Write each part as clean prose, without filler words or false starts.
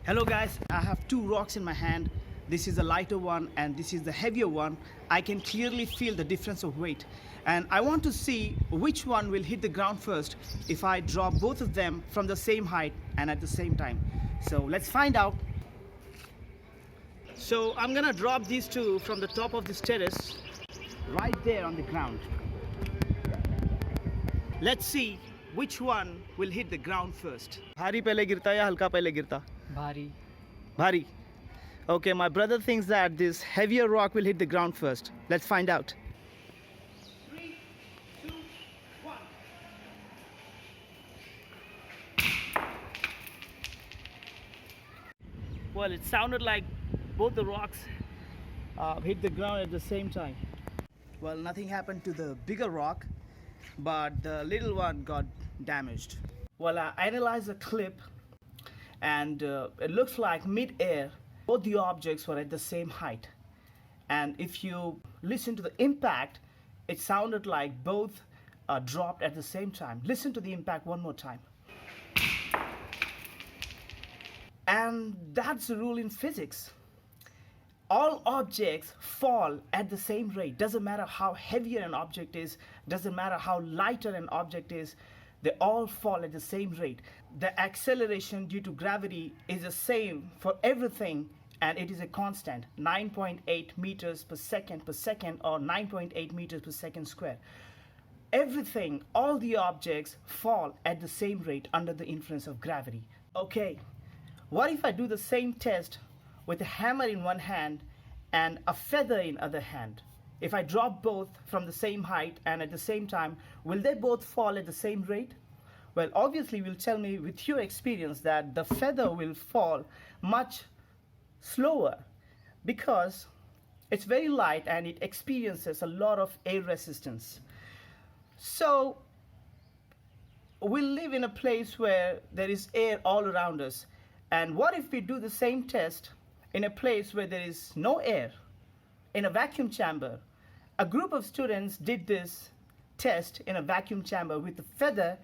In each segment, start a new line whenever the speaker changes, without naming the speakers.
Hello guys, I have two rocks in my hand. This is the lighter one and this is the heavier one. I can clearly feel the difference of weight. And I want to see which one will hit the ground first if I drop both of them from the same height and at the same time. So let's find out. So I'm gonna drop these two from the top of this terrace right there on the ground. Let's see which one will hit the ground first. भारी पहले गिरता या हल्का पहले गिरता?
Bhari.
Bhari. Okay, my brother thinks that this heavier rock will hit the ground first. Let's find out. 3, 2, 1. Well, it sounded like both the rocks hit the ground at the same time. Well, nothing happened to the bigger rock, but the little one got damaged. Well, I analyzed the clip and it looks like mid-air both the objects were at the same height, and if you listen to the impact, it sounded like both dropped at the same time. Listen to the impact one more time. And that's the rule in physics. All objects fall at the same rate. Doesn't matter how heavier an object is, doesn't matter how lighter an object is, they all fall at the same rate. The acceleration due to gravity is the same for everything, and it is a constant, 9.8 meters per second or 9.8 meters per second square. Everything, all the objects fall at the same rate under the influence of gravity. Okay, what if I do the same test with a hammer in one hand and a feather in other hand? If I drop both from the same height and at the same time, will they both fall at the same rate? Well, obviously you'll tell me with your experience that the feather will fall much slower because it's very light and it experiences a lot of air resistance. So we live in a place where there is air all around us. And what if we do the same test in a place where there is no air, in a vacuum chamber? A group of students did this test in a vacuum chamber with a feather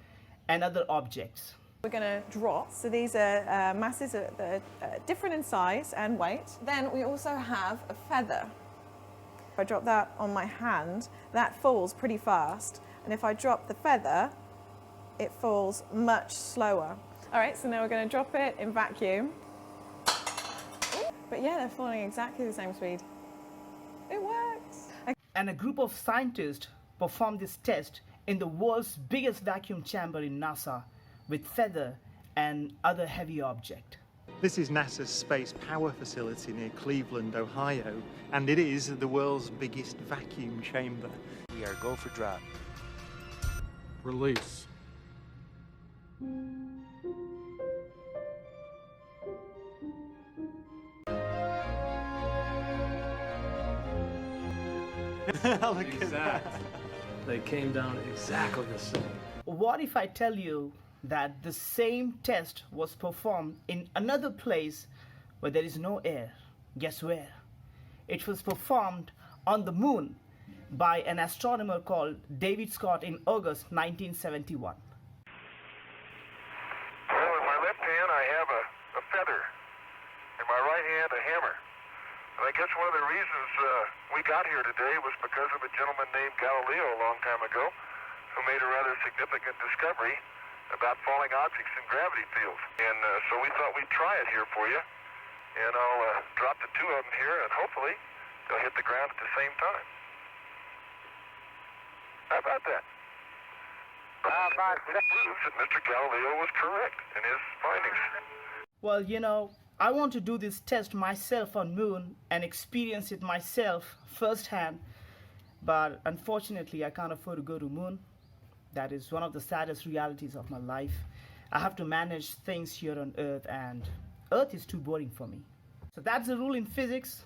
and other objects.
We're going to drop, so these are masses that are different in size and weight. Then we also have a feather. If I drop that on my hand, that falls pretty fast. And if I drop the feather, it falls much slower. All right, so now we're going to drop it in vacuum. But yeah, they're falling exactly the same speed. It works.
And a group of scientists performed this test in the world's biggest vacuum chamber in NASA with feather and other heavy object.
This is NASA's Space Power Facility near Cleveland, Ohio, and it is the world's biggest vacuum chamber.
We are go for drop.
Release.
Look at that.
They came down exactly the same.
What if I tell you that the same test was performed in another place where there is no air? Guess where? It was performed on the moon by an astronomer called David Scott in August 1971.
Well, in my left hand I have a feather. In my right hand a hammer. And I guess one of the reasons we got here today was because of a gentleman named Galileo a long time ago who made a rather significant discovery about falling objects in gravity fields. And so we thought we'd try it here for you. And I'll drop the two of them here, and hopefully they'll hit the ground at the same time. How about that? It proves that Mr. Galileo was correct in his findings.
Well, you know, I want to do this test myself on moon and experience it myself firsthand, but unfortunately I can't afford to go to moon. That is one of the saddest realities of my life. I have to manage things here on Earth, and Earth is too boring for me. So that's the rule in physics.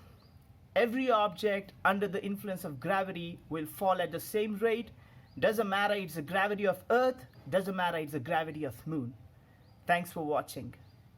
Every object under the influence of gravity will fall at the same rate. Doesn't matter it's the gravity of Earth, doesn't matter it's the gravity of moon. Thanks for watching.